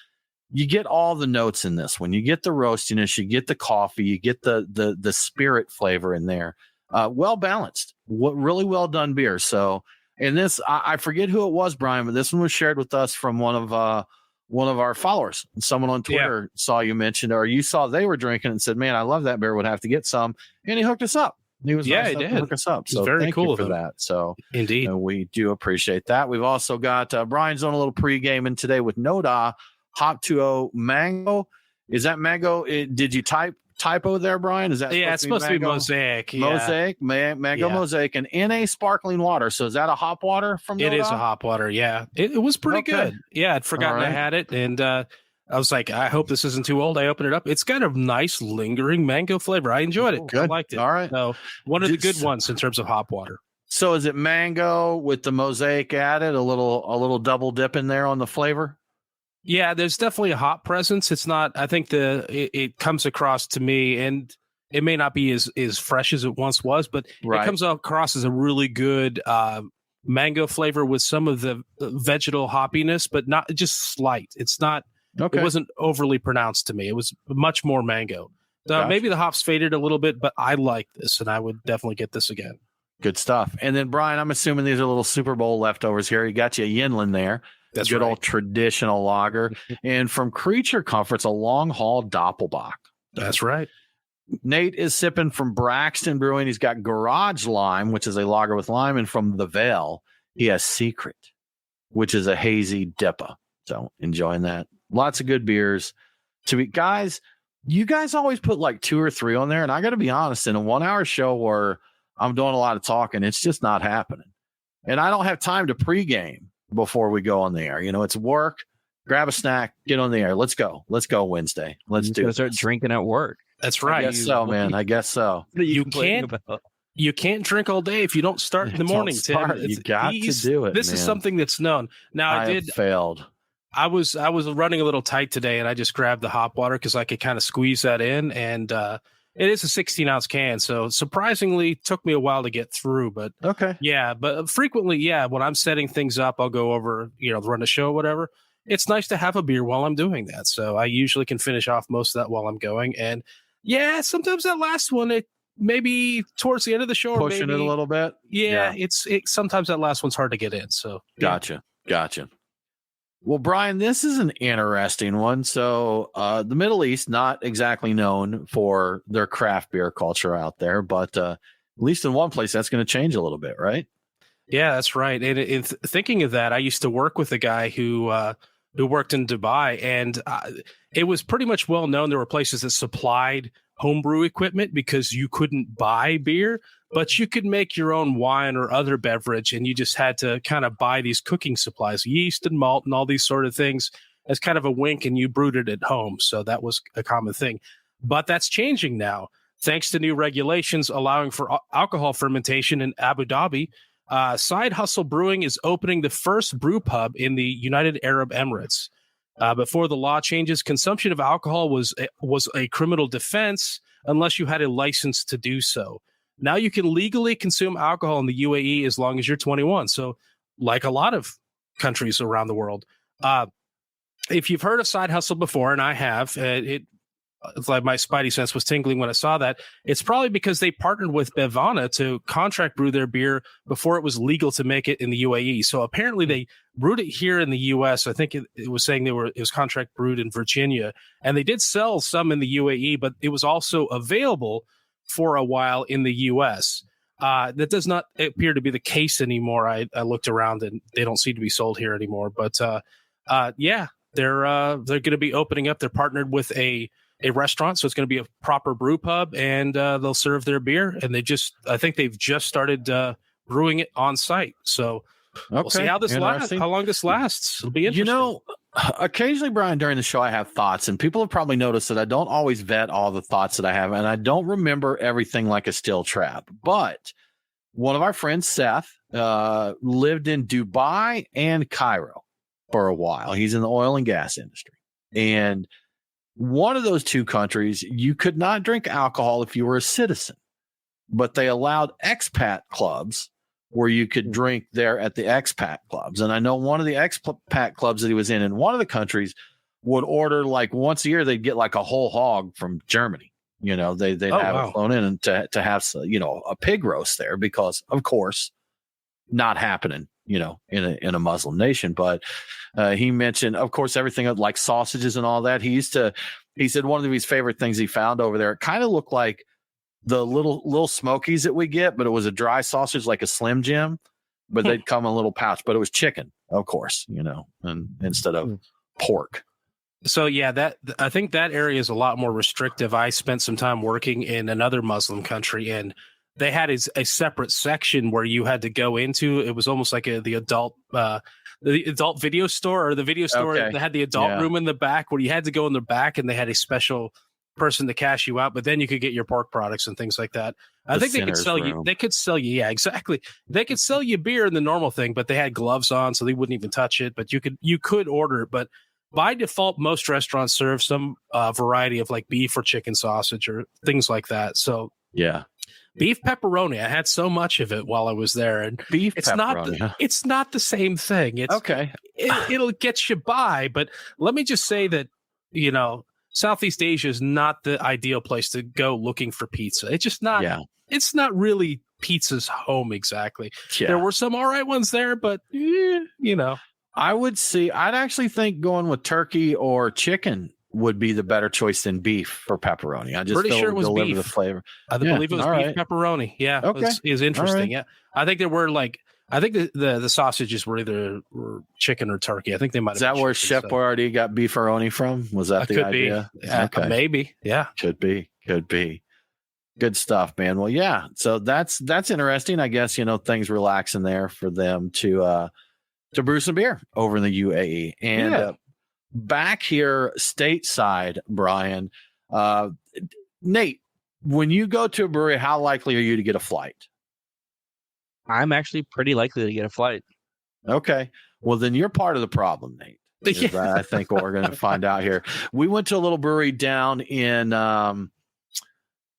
you get all the notes in this one. You get the roastiness, you get the coffee, you get the spirit flavor in there. Well balanced. Really well done beer. So, and this, I forget who it was, Brian, but this one was shared with us from one of our followers. Someone on Twitter saw you mentioned, or you saw they were drinking and said, "Man, I love that beer. Would have to get some." And he hooked us up. He was nice enough to hook us up. So very thank cool you for that. So indeed, we do appreciate that. We've also got Brian's on a little pre-gaming today with Noda Hop 2.0 Mango. Is that mango? Did you typo there, Brian? Is that it's supposed to be Mosaic? Mosaic, mango Mosaic, and NA sparkling water. So is that a hop water from Noda? It is a hop water. Yeah, it was pretty good. Yeah, I'd forgotten I had it, and I was like, I hope this isn't too old. I opened it up. It's got a nice lingering mango flavor. I enjoyed it. Good. I liked it. All right. So one of the good ones in terms of hop water. So is it mango with the Mosaic added? A little double dip in there on the flavor? Yeah, there's definitely a hop presence. It's not, I think it comes across to me, and it may not be as fresh as it once was, but it comes across as a really good mango flavor with some of the vegetal hoppiness, but not just slight. It's not, it wasn't overly pronounced to me. It was much more mango. Maybe the hops faded a little bit, but I like this, and I would definitely get this again. Good stuff. And then, Brian, I'm assuming these are little Super Bowl leftovers here. You got you a Yinlin there. That's good old traditional lager. And from Creature Comforts, a long haul Doppelbock. That's right. Nate is sipping from Braxton Brewing. He's got Garage Lime, which is a lager with lime. And from The Veil, he has Secret, which is a hazy Dippa. So enjoying that. Lots of good beers. Guys, you guys always put like 2 or 3 on there. And I got to be honest, in a 1-hour show where I'm doing a lot of talking, it's just not happening. And I don't have time to pregame before we go on the air. You know, it's work, grab a snack, get on the air. Let's go Wednesday. Let's do it. Start drinking at work. That's right. I guess so, man. I guess so. You can't drink all day if you don't start in the morning, Tim. You got to do it. This is something that's known. Now I failed. I was running a little tight today, and I just grabbed the hop water because I could kind of squeeze that in, and it is a 16-ounce can, so surprisingly took me a while to get through. But but frequently, when I'm setting things up, I'll go over, run a show, whatever. It's nice to have a beer while I'm doing that, so I usually can finish off most of that while I'm going. And sometimes that last one, it maybe towards the end of the show, pushing it a little bit. It's sometimes that last one's hard to get in. So gotcha. Well, Brian, this is an interesting one. So, the Middle East, not exactly known for their craft beer culture out there, but at least in one place, that's going to change a little bit, right? Yeah, that's right. And thinking of that, I used to work with a guy who worked in Dubai, and it was pretty much well known. There were places that supplied homebrew equipment because you couldn't buy beer, but you could make your own wine or other beverage, and you just had to kind of buy these cooking supplies, yeast and malt and all these sort of things as kind of a wink, and you brewed it at home. So that was a common thing. But that's changing now, thanks to new regulations allowing for alcohol fermentation in Abu Dhabi. Side Hustle Brewing is opening the first brew pub in the United Arab Emirates. Before the law changes, consumption of alcohol was a criminal defense unless you had a license to do so. Now you can legally consume alcohol in the UAE as long as you're 21. So, like a lot of countries around the world, if you've heard of Side Hustle before, and I have, it's like my spidey sense was tingling when I saw that. It's probably because they partnered with Bevana to contract brew their beer before it was legal to make it in the UAE. So apparently they brewed it here in the US. I think it was saying it was contract brewed in Virginia, and they did sell some in the UAE, but it was also available for a while in the US. That does not appear to be the case anymore. I looked around and they don't seem to be sold here anymore. But yeah, they're going to be opening up. They're partnered with a restaurant, so it's going to be a proper brew pub, and they'll serve their beer. And I think they've just started brewing it on site. So we'll see how long this lasts. It'll be interesting. Occasionally, Brian, during the show, I have thoughts, and people have probably noticed that I don't always vet all the thoughts that I have, and I don't remember everything like a steel trap. But one of our friends, Seth, lived in Dubai and Cairo for a while. He's in the oil and gas industry. And one of those two countries, you could not drink alcohol if you were a citizen, but they allowed expat clubs where you could drink there at the expat clubs. And I know one of the expat clubs that he was in one of the countries would order, like, once a year, they'd get like a whole hog from Germany. They'd have it flown in and to have, a pig roast there because, of course, not happening, in a Muslim nation. But he mentioned, of course, everything like sausages and all that. He said one of his favorite things he found over there, it kind of looked like the little Smokies that we get, but it was a dry sausage, like a Slim Jim, but they'd come in a little pouch, but it was chicken, of course, and instead of pork. So yeah, I think that area is a lot more restrictive. I spent some time working in another Muslim country, and they had a separate section where you had to go into. It was almost like the adult video store, or the video store. Okay. They had the adult room in the back where you had to go in the back, and they had a special person to cash you out, but then you could get your pork products and things like that. I think they could sell you. Yeah, exactly. They could sell you beer in the normal thing, but they had gloves on, so they wouldn't even touch it. But you could order it. But by default, most restaurants serve some variety of like beef or chicken sausage or things like that. So yeah. Beef pepperoni. I had so much of it while I was there, and it's not the same thing. It's okay. It'll get you by, but let me just say that Southeast Asia is not the ideal place to go looking for pizza. It's just not. Yeah. It's not really pizza's home exactly. Yeah. There were some all right ones there, but I'd actually think going with turkey or chicken would be the better choice than beef for pepperoni. I just pretty sure it was beef. The flavor. I believe it was beef pepperoni. Yeah. Okay. Is interesting. Right. Yeah. I think there were the sausages were either chicken or turkey. I think they might have. Is that where Chef Boyardee got beefaroni from? Was that the idea? Okay. Maybe. Yeah. Could be. Good stuff, man. Well, yeah. So that's interesting. I guess, things relaxing there for them to brew some beer over in the UAE. And back here stateside, Brian, Nate, when you go to a brewery, how likely are you to get a flight? I'm actually pretty likely to get a flight. Okay. Well, then you're part of the problem, Nate. I think what we're going to find out here. We went to a little brewery down in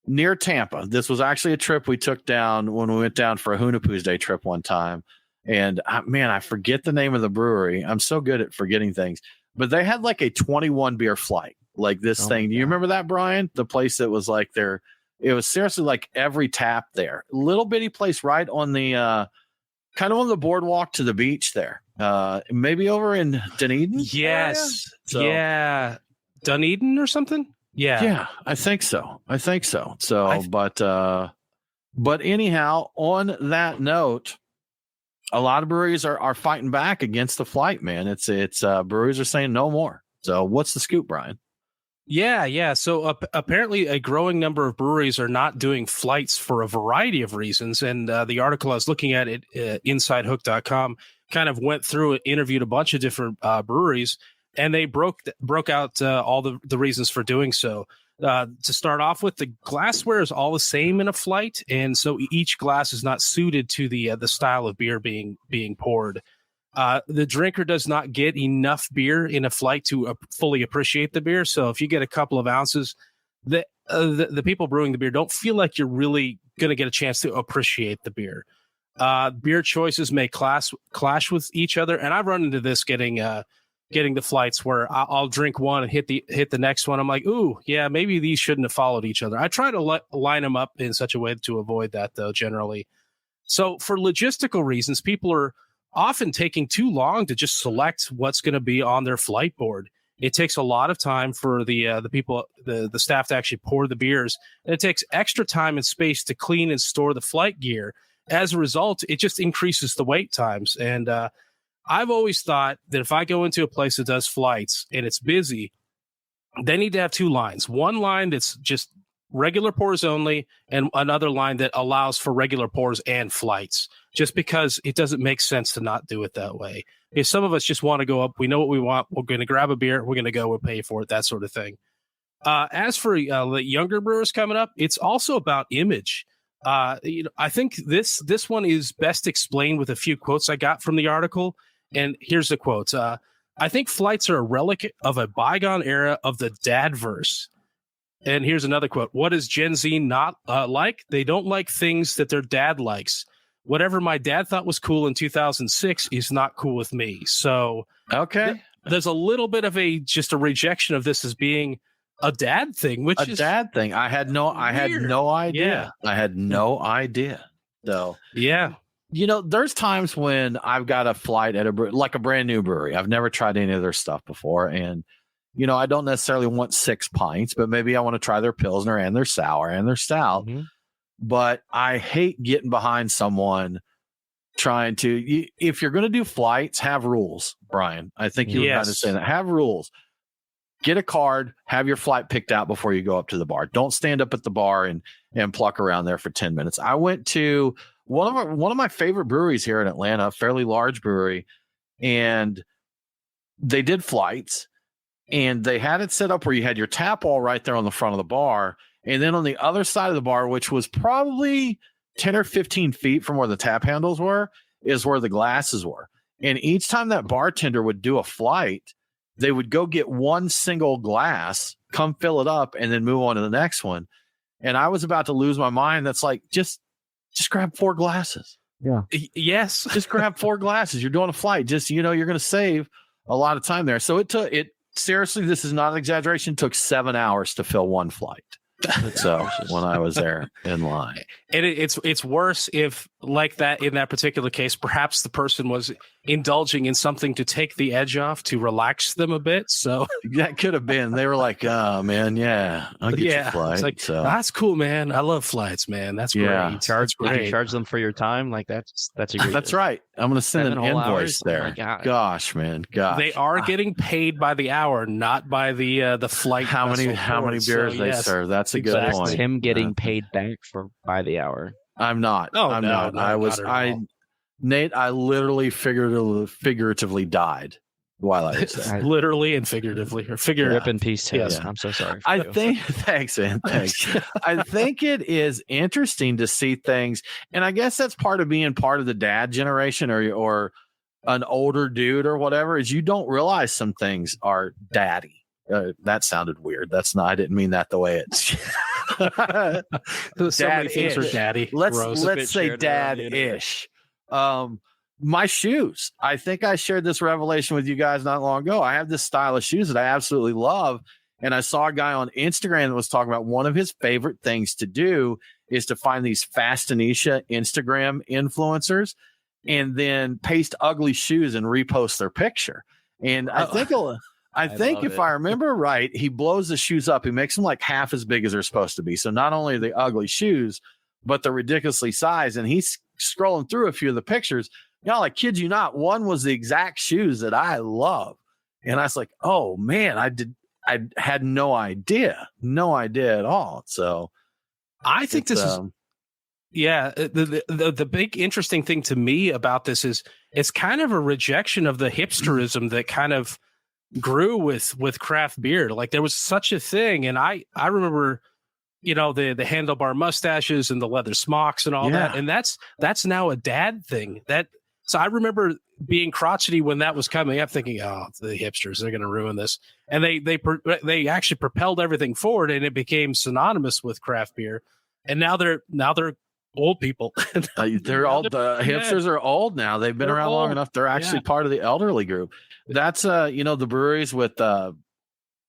near Tampa. This was actually a trip we took down when we went down for a Hunapoo's Day trip one time. And I forget the name of the brewery. I'm so good at forgetting things. But they had like a 21 beer flight, like this thing. Do you remember that, Brian? The place that was like there. It was seriously like every tap there. Little bitty place right on the kind of on the boardwalk to the beach there. maybe over in Dunedin. Yes. So, yeah. Dunedin or something. Yeah, I think so. So, but anyhow, on that note, a lot of breweries are fighting back against the flight, man. It's breweries are saying no more. So what's the scoop, Brian? Yeah. So apparently a growing number of breweries are not doing flights for a variety of reasons. And the article I was looking at, InsideHook.com, kind of went through and interviewed a bunch of different breweries, and they broke out all the reasons for doing so. To start off with, the glassware is all the same in a flight, and so each glass is not suited to the style of beer being poured. The drinker does not get enough beer in a flight to fully appreciate the beer. So if you get a couple of ounces, the people brewing the beer don't feel like you're really going to get a chance to appreciate the beer. Beer choices may clash with each other, and I've run into this getting the flights where I'll drink one and hit the next one. I'm like, ooh, yeah, maybe these shouldn't have followed each other. I try to line them up in such a way to avoid that, though, generally. So for logistical reasons, people are often taking too long to just select what's going to be on their flight board. It takes a lot of time for the people, the staff, to actually pour the beers, and it takes extra time and space to clean and store the flight gear. As a result, it just increases the wait times. And I've always thought that if I go into a place that does flights and it's busy, they need to have two lines. One line that's just regular pours only, and another line that allows for regular pours and flights, just because it doesn't make sense to not do it that way. If some of us just want to go up, we know what we want, we're going to grab a beer, we're going to go, we'll pay for it, that sort of thing. As for the younger brewers coming up, it's also about image. I think this one is best explained with a few quotes I got from the article. And here's the quotes. I think flights are a relic of a bygone era of the dadverse. And here's another quote. What is Gen Z not like? They don't like things that their dad likes. Whatever my dad thought was cool in 2006 is not cool with me. So okay, there's a little bit of a rejection of this as being a dad thing, which is dad thing. I had no idea. Yeah. I had no idea. So yeah. There's times when I've got a flight at like a brand new brewery. I've never tried any of their stuff before. And, I don't necessarily want 6 pints, but maybe I want to try their Pilsner and their sour and their stout. Mm-hmm. But I hate getting behind someone trying to, if you're going to do flights, have rules, Brian. I think you were kind of saying that. Have rules. Get a card, have your flight picked out before you go up to the bar. Don't stand up at the bar and pluck around there for 10 minutes. I went to one of my favorite breweries here in Atlanta, a fairly large brewery, and they did flights, and they had it set up where you had your tap all right there on the front of the bar, and then on the other side of the bar, which was probably 10 or 15 feet from where the tap handles were, is where the glasses were. And each time that bartender would do a flight, they would go get one single glass, come fill it up, and then move on to the next one. And I was about to lose my mind. That's like, just grab 4 glasses. Yeah. Yes. Just grab 4 glasses. You're doing a flight. Just, you're going to save a lot of time there. So seriously, this is not an exaggeration, took 7 hours to fill one flight. So when I was there in line, and it's worse if, like that, in that particular case, perhaps the person was indulging in something to take the edge off, to relax them a bit. So that could have been. They were like, "Oh man, yeah, I'll get your flight." It's like, that's cool, man. I love flights, man. That's great. You charge them for your time, like that's a great. That's right. I'm going to send an invoice there. Oh gosh, man, gosh. They are getting paid by the hour, not by the flight. How many beers they serve? That's a good point. Him getting paid back by the hour. I'm not. Oh, I'm no, not. Nate, I literally figuratively died while I was there. Literally and figuratively. Rip in peace, Taylor. Yes. I'm so sorry. Thanks, man. Thanks. I think it is interesting to see things, and I guess that's part of being part of the dad generation or an older dude or whatever, is you don't realize some things are daddy. That sounded weird. I didn't mean that the way it's. So many things are daddy. Let's say dad-ish. My shoes. I think I shared this revelation with you guys not long ago. I have this style of shoes that I absolutely love. And I saw a guy on Instagram that was talking about one of his favorite things to do is to find these Fastanisha Instagram influencers. and then paste ugly shoes and repost their picture. And I think if I remember right, he blows the shoes up. He makes them like half as big as they're supposed to be. So not only are they ugly shoes, but they're ridiculously sized. And he's scrolling through a few of the pictures. You know, like, kid you not, one was the exact shoes that I love. And I was like, oh man, I had no idea at all. So I think this is, the big interesting thing to me about this is it's kind of a rejection of the hipsterism that kind of grew with craft beer. Like, there was such a thing. And I remember, you know, the handlebar mustaches and the leather smocks and all that. And that's now a dad thing. So I remember being crotchety when that was coming up, thinking, oh, the hipsters, they're going to ruin this. And they actually propelled everything forward, and it became synonymous with craft beer. And now they're old people. They're all, the hipsters are old now. They've been around long enough. They're actually part of the elderly group. That's you know, the breweries with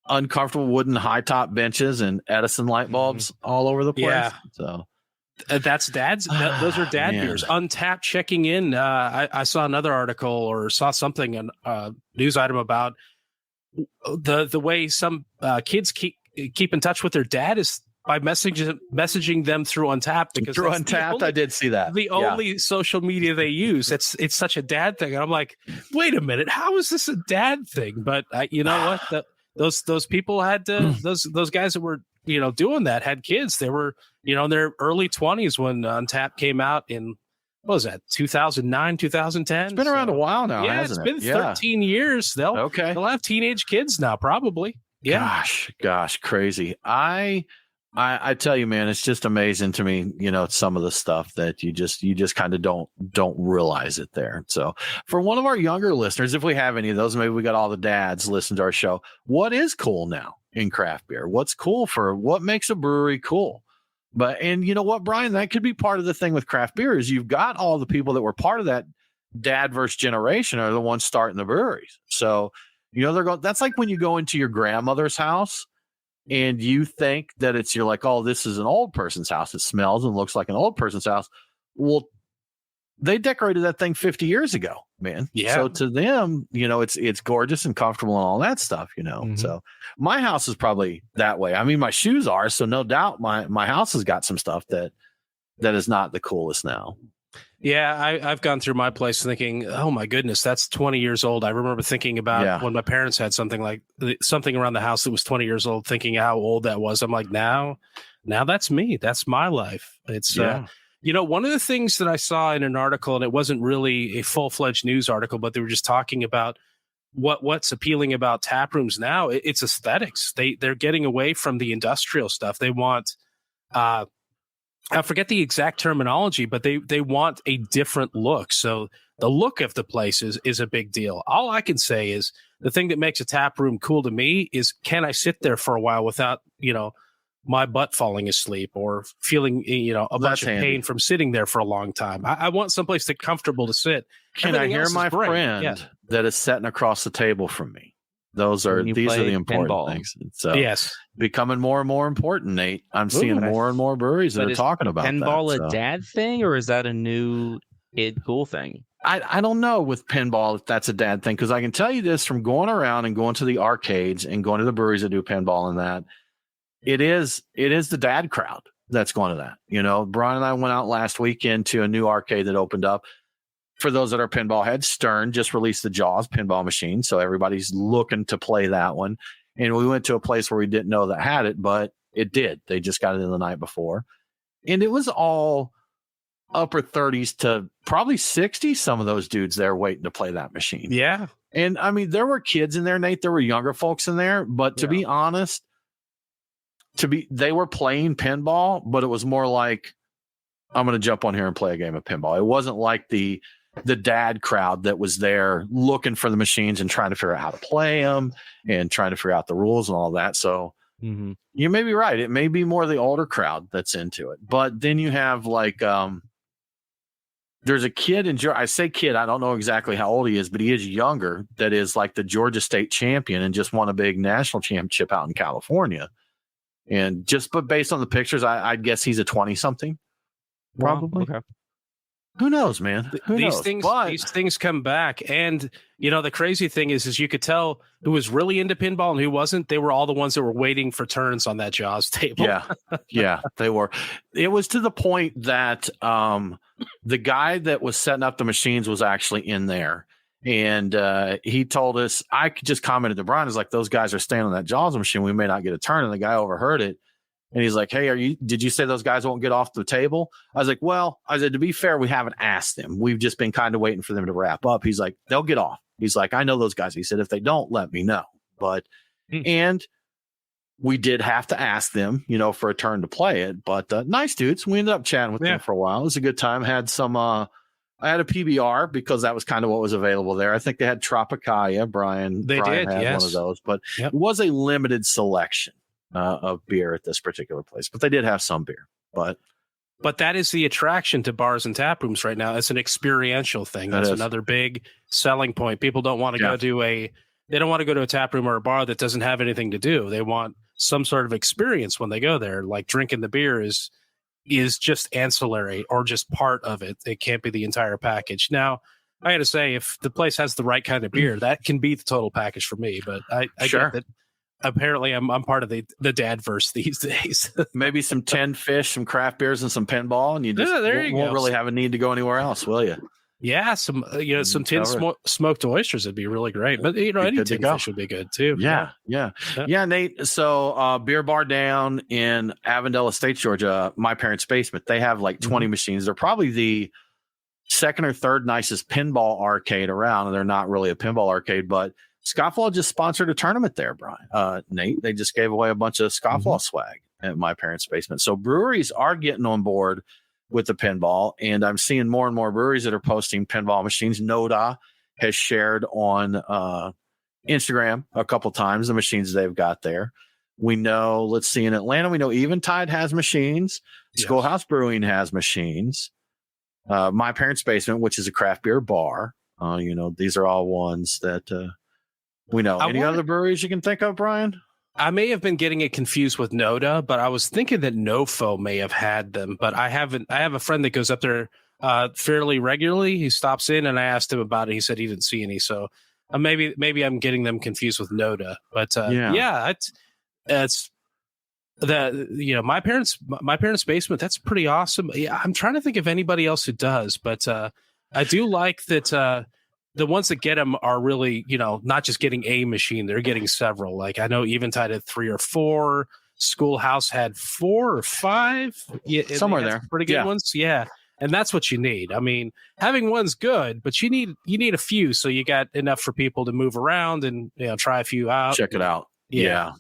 uncomfortable wooden high top benches and Edison light bulbs all over the place. Yeah. So that's dads. Those are dad beers. Untapped checking in. I saw another article or saw something, a news item about the way some kids keep in touch with their dad is by messaging them through Untapped, because through Untapped, I did see that. The only social media they use. It's such a dad thing. And I'm like, wait a minute, how is this a dad thing? But you know what? Those people had to, those guys that were, you know, doing that had kids. They were, you know, in their early 20s when Untapped came out in, what was that, 2009, 2010? It's been around a while now, hasn't it? It's been 13 years. They'll have teenage kids now, probably. Yeah. Gosh, crazy. I tell you, man, it's just amazing to me, you know, some of the stuff that you just kind of don't realize it there. So for one of our younger listeners, if we have any of those, maybe we got all the dads listen to our show. What is cool now in craft beer? What's cool for what makes a brewery cool? And you know what, Brian, that could be part of the thing with craft beer is you've got all the people that were part of that dad versus generation are the ones starting the breweries. So, you know, that's like when you go into your grandmother's house and you think that you're like, oh, this is an old person's house. It smells and looks like an old person's house. Well, they decorated that thing 50 years ago, man. Yeah. So to them, you know, it's gorgeous and comfortable and all that stuff, you know. Mm-hmm. So my house is probably that way. I mean, my shoes are, so no doubt my house has got some stuff that is not the coolest now. Yeah, I've gone through my place thinking, oh my goodness, that's 20 years old. I remember thinking about when my parents had something around the house that was 20 years old, thinking how old that was. I'm like, now that's me. That's my life. It's you know, one of the things that I saw in an article, and it wasn't really a full-fledged news article, but they were just talking about what's appealing about tap rooms now. It's aesthetics. They're getting away from the industrial stuff. They want I forget the exact terminology, but they want a different look. So the look of the place is a big deal. All I can say is the thing that makes a tap room cool to me is, can I sit there for a while without, you know, my butt falling asleep or feeling, you know, a bunch of pain from sitting there for a long time. I want someplace that's comfortable to sit. Can I hear my friend that is sitting across the table from me? These are the important things. So becoming more and more important, Nate. I'm seeing more and more breweries that are talking about that. Pinball a dad thing, or is that a new cool thing? I don't know with pinball if that's a dad thing, because I can tell you this from going around and going to the arcades and going to the breweries that do pinball and that. It is the dad crowd that's going to that. You know, Brian and I went out last weekend to a new arcade that opened up. For those that are pinball heads, Stern just released the Jaws pinball machine, so everybody's looking to play that one. And we went to a place where we didn't know that had it, but it did. They just got it in the night before. And it was all upper 30s to probably 60s, some of those dudes there waiting to play that machine. Yeah. And, I mean, there were kids in there, Nate. There were younger folks in there. But to be honest, they were playing pinball, but it was more like, I'm going to jump on here and play a game of pinball. It wasn't like the dad crowd that was there looking for the machines and trying to figure out how to play them and trying to figure out the rules and all that. So you may be right. It may be more the older crowd that's into it. But then you have like, there's a kid in Georgia. I say kid, I don't know exactly how old he is, but he is younger. That is like the Georgia State champion and just won a big national championship out in California. And but based on the pictures, I'd guess he's a 20 something. Probably. Okay. Who knows, man? Who knows? These things come back, and the crazy thing is you could tell who was really into pinball and who wasn't. They were all the ones that were waiting for turns on that Jaws table. Yeah, they were. It was to the point that the guy that was setting up the machines was actually in there, and he told us. I just commented to Brian, "Is like those guys are staying on that Jaws machine. We may not get a turn." And the guy overheard it. And he's like, "Hey, did you say those guys won't get off the table?" I was like, "Well," I said, "to be fair, we haven't asked them. We've just been kind of waiting for them to wrap up." He's like, "They'll get off." He's like, "I know those guys." He said, "If they don't, let me know." But, and we did have to ask them, for a turn to play it, but nice dudes. We ended up chatting with them for a while. It was a good time. Had some, I had a PBR because that was kind of what was available there. I think they had Tropicalia. Brian had one of those, but it was a limited selection of beer at this particular place, but they did have some beer. But that is the attraction to bars and tap rooms right now. It's an experiential thing. That's another big selling point. People don't want to go to they don't want to go to a tap room or a bar that doesn't have anything to do. They want some sort of experience when they go there. Like drinking the beer is just ancillary or just part of it. It can't be the entire package. Now, I got to say, if the place has the right kind of beer, that can be the total package for me. But I get that. Apparently, I'm part of the dadverse these days. Maybe some tinned fish, some craft beers, and some pinball, and you just won't really have a need to go anywhere else, will you? Yeah, some tinned smoked oysters would be really great. But any tinned fish would be good too. Yeah, Nate. So beer bar down in Avondale Estates, Georgia, my parents' basement. They have like 20 machines. They're probably the second or third nicest pinball arcade around, and they're not really a pinball arcade, but Scofflaw just sponsored a tournament there, Brian. Nate, they just gave away a bunch of Scofflaw swag at my parents' basement. So breweries are getting on board with the pinball, and I'm seeing more and more breweries that are posting pinball machines. Noda has shared on Instagram a couple times the machines they've got there. We know, let's see, in Atlanta, we know Eventide has machines. Schoolhouse Brewing has machines. My parents' basement, which is a craft beer bar. These are all ones that we know. Any other breweries you can think of, Brian? I may have been getting it confused with Noda, but I was thinking that Nofo may have had them, but I haven't. I have a friend that goes up there fairly regularly. He stops in, and I asked him about it. He said he didn't see any, so maybe I'm getting them confused with Noda. But it's that my parents' basement. That's pretty awesome. Yeah, I'm trying to think of anybody else who does, but I do like that. The ones that get them are really, not just getting a machine, they're getting several. Like I know Eventide had 3 or 4, Schoolhouse had 4 or 5. Somewhere there. Pretty good ones. Yeah. And that's what you need. I mean, having one's good, but you need a few. So you got enough for people to move around and, try a few out. Check it out. Yeah.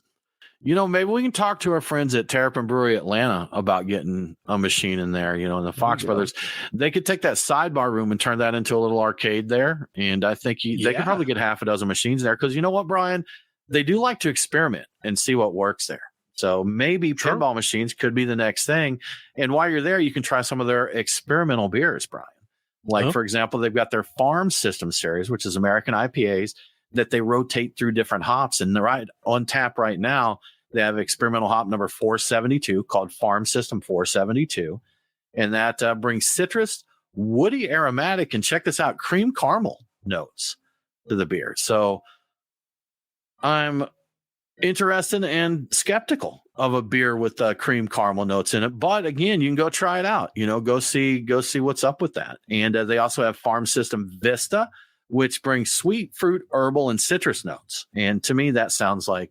Maybe we can talk to our friends at Terrapin Brewery Atlanta about getting a machine in there, and the Fox brothers. They could take that sidebar room and turn that into a little arcade there. And I think they could probably get half a dozen machines there. Because you know what, Brian? They do like to experiment and see what works there. So maybe pinball machines could be the next thing. And while you're there, you can try some of their experimental beers, Brian. Like, for example, they've got their Farm System series, which is American IPAs that they rotate through different hops. And they're on tap right now. They have experimental hop number 472 called Farm System 472. And that brings citrus, woody aromatic, and check this out, cream caramel notes to the beer. So I'm interested and skeptical of a beer with cream caramel notes in it. But again, you can go try it out, go see what's up with that. And they also have Farm System Vista, which brings sweet fruit, herbal, and citrus notes. And to me, that sounds like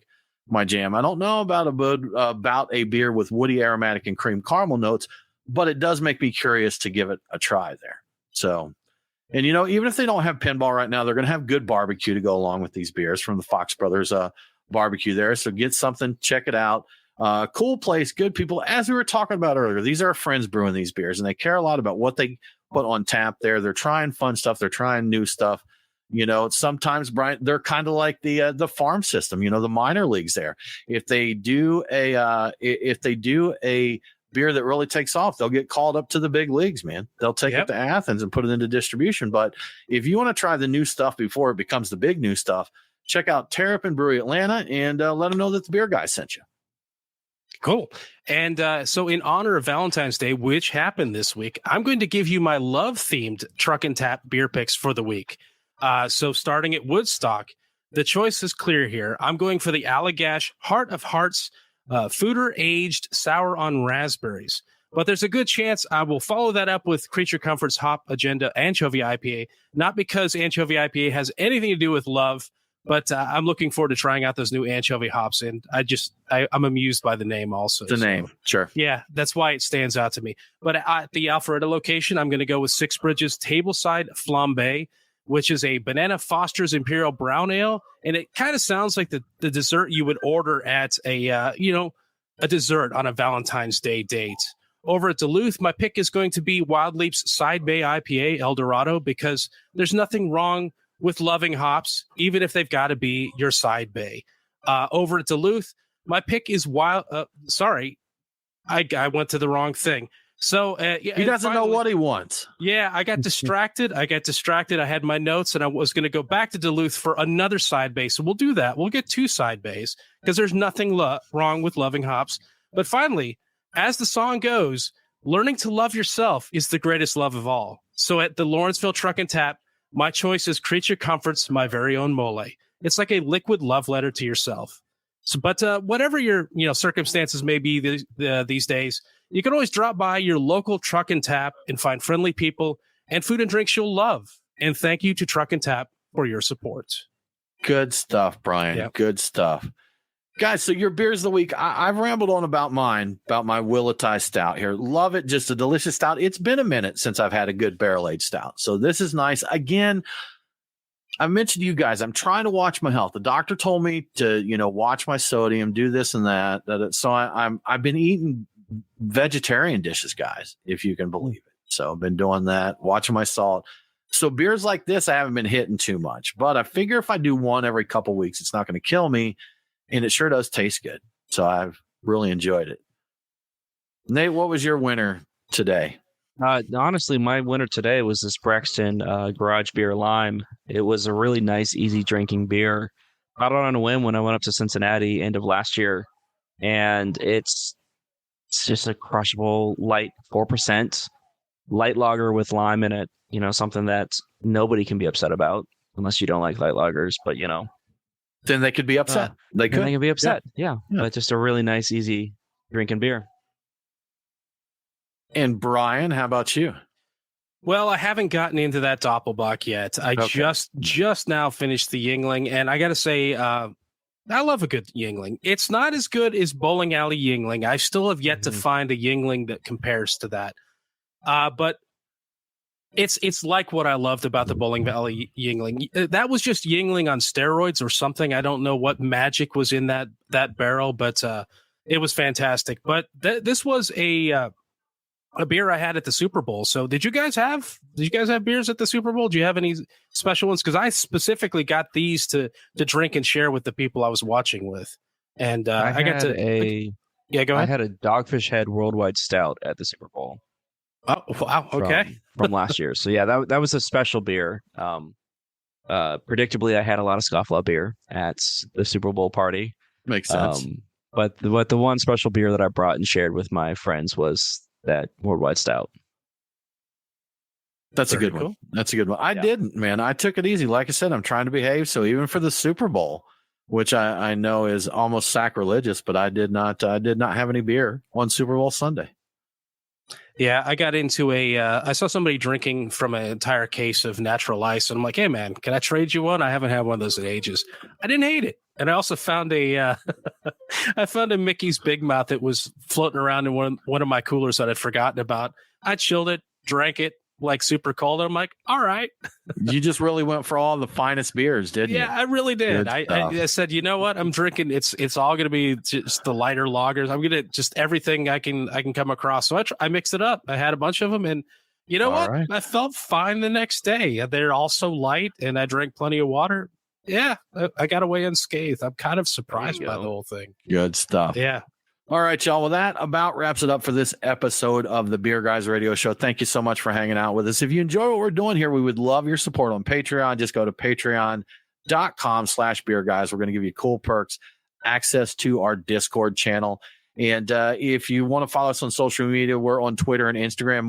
my jam. I don't know about a beer with woody aromatic and cream caramel notes, but it does make me curious to give it a try there. So, and even if they don't have pinball right now, they're going to have good barbecue to go along with these beers from the Fox Brothers barbecue there. So get something, check it out. Cool place, good people. As we were talking about earlier, these are our friends brewing these beers, and they care a lot about what they put on tap there. They're trying fun stuff. They're trying new stuff. Sometimes, Brian, they're kind of like the farm system, the minor leagues there. If they do a beer that really takes off, they'll get called up to the big leagues, man. They'll take it to Athens and put it into distribution. But if you want to try the new stuff before it becomes the big new stuff, check out Terrapin Brewery Atlanta and let them know that the beer guy sent you. Cool. And so in honor of Valentine's Day, which happened this week, I'm going to give you my love-themed truck and tap beer picks for the week. So starting at Woodstock, the choice is clear here. I'm going for the Allagash Heart of Hearts Fooder Aged Sour on Raspberries. But there's a good chance I will follow that up with Creature Comforts Hop Agenda Anchovy IPA, not because Anchovy IPA has anything to do with love, but I'm looking forward to trying out those new anchovy hops, and I'm amused by the name also. The name, sure. Yeah, that's why it stands out to me. But at the Alpharetta location, I'm going to go with Six Bridges Tableside Flambe, which is a Banana Foster's Imperial Brown Ale, and it kind of sounds like the dessert you would order at a dessert on a Valentine's Day date. Over at Duluth, my pick is going to be Wild Leap's Side Bay IPA El Dorado, because there's nothing wrong with loving hops, even if they've got to be your side bay. Over at Duluth, my pick is Wild. Sorry, I went to the wrong thing. So he doesn't know what he wants. Yeah, I got distracted. I had my notes, and I was going to go back to Duluth for another side bay. So we'll do that. We'll get two side bays because there's nothing wrong with loving hops. But finally, as the song goes, learning to love yourself is the greatest love of all. So at the Lawrenceville Truck and Tap, my choice is Creature Comforts My Very Own Mole. It's like a liquid love letter to yourself. So, but whatever your circumstances may be these days, you can always drop by your local Truck and Tap and find friendly people and food and drinks you'll love. And thank you to Truck and Tap for your support. Good stuff, Brian. Yep. Good stuff. Guys, so your beers of the week, I've rambled on about my Willettai Stout here. Love it. Just a delicious stout. It's been a minute since I've had a good barrel-aged stout. So this is nice. Again, I mentioned to you guys, I'm trying to watch my health. The doctor told me to, watch my sodium, do this and that. So I've been eating vegetarian dishes, guys, if you can believe it. So I've been doing that, watching my salt. So beers like this, I haven't been hitting too much. But I figure if I do one every couple of weeks, it's not going to kill me. And it sure does taste good. So I've really enjoyed it. Nate, what was your winner today? Honestly, my winner today was this Braxton Garage Beer Lime. It was a really nice, easy drinking beer. Got it on a whim when I went up to Cincinnati end of last year. And it's just a crushable, light 4%, light lager with lime in it. Something that nobody can be upset about unless you don't like light lagers. But, then they could be upset. They can be upset. Yeah. But just a really nice, easy drinking beer. And Brian, how about you? Well, I haven't gotten into that Doppelbock yet. I just now finished the Yingling, and I got to say, I love a good Yingling. It's not as good as Bowling Alley Yingling. I still have yet to find a Yingling that compares to that. But it's like what I loved about the Bowling Valley Yingling. That was just Yingling on steroids or something. I don't know what magic was in that barrel, but it was fantastic. But this was a beer I had at the Super Bowl. So did you guys have beers at the Super Bowl? Do you have any special ones? Because I specifically got these to drink and share with the people I was watching with. And go ahead. I had a Dogfish Head Worldwide Stout at the Super Bowl. Oh, wow. Okay. From last year. So yeah, that was a special beer. Predictably, I had a lot of Scofflaw beer at the Super Bowl party. Makes sense. But the one special beer that I brought and shared with my friends was that Worldwide Stout. That's a good one. That's a good one. I didn't, man. I took it easy. Like I said, I'm trying to behave. So even for the Super Bowl, which I know is almost sacrilegious, but I did not have any beer on Super Bowl Sunday. Yeah, I got into I saw somebody drinking from an entire case of natural ice, and I'm like, hey, man, can I trade you one? I haven't had one of those in ages. I didn't hate it. And I also found I found a Mickey's Big Mouth that was floating around in one of my coolers that I'd forgotten about. I chilled it, drank it like super cold. I'm like, all right. You just really went for all the finest beers, didn't you? Yeah, I really did. I said, you know what? I'm drinking. It's all going to be just the lighter lagers. I'm going to just everything I can come across. So I mixed it up. I had a bunch of them, and you know what? Right. I felt fine the next day. They're all so light, and I drank plenty of water. Yeah, I got away unscathed. I'm kind of surprised by the whole thing. Good stuff. Yeah. All right, y'all. Well, that about wraps it up for this episode of the Beer Guys Radio Show. Thank you so much for hanging out with us. If you enjoy what we're doing here, we would love your support on Patreon. Just go to patreon.com/beerguys. We're going to give you cool perks, access to our Discord channel. And if you want to follow us on social media, we're on Twitter and Instagram,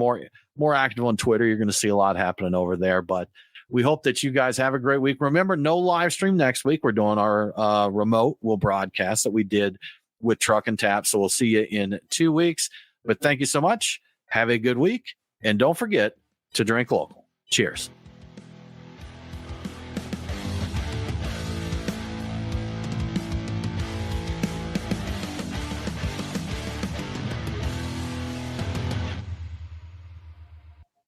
more active on Twitter. You're going to see a lot happening over there. But we hope that you guys have a great week. Remember, no live stream next week. We're doing our remote broadcast that we did with Truck and Tap. So we'll see you in 2 weeks. But thank you so much. Have a good week. And don't forget to drink local. Cheers.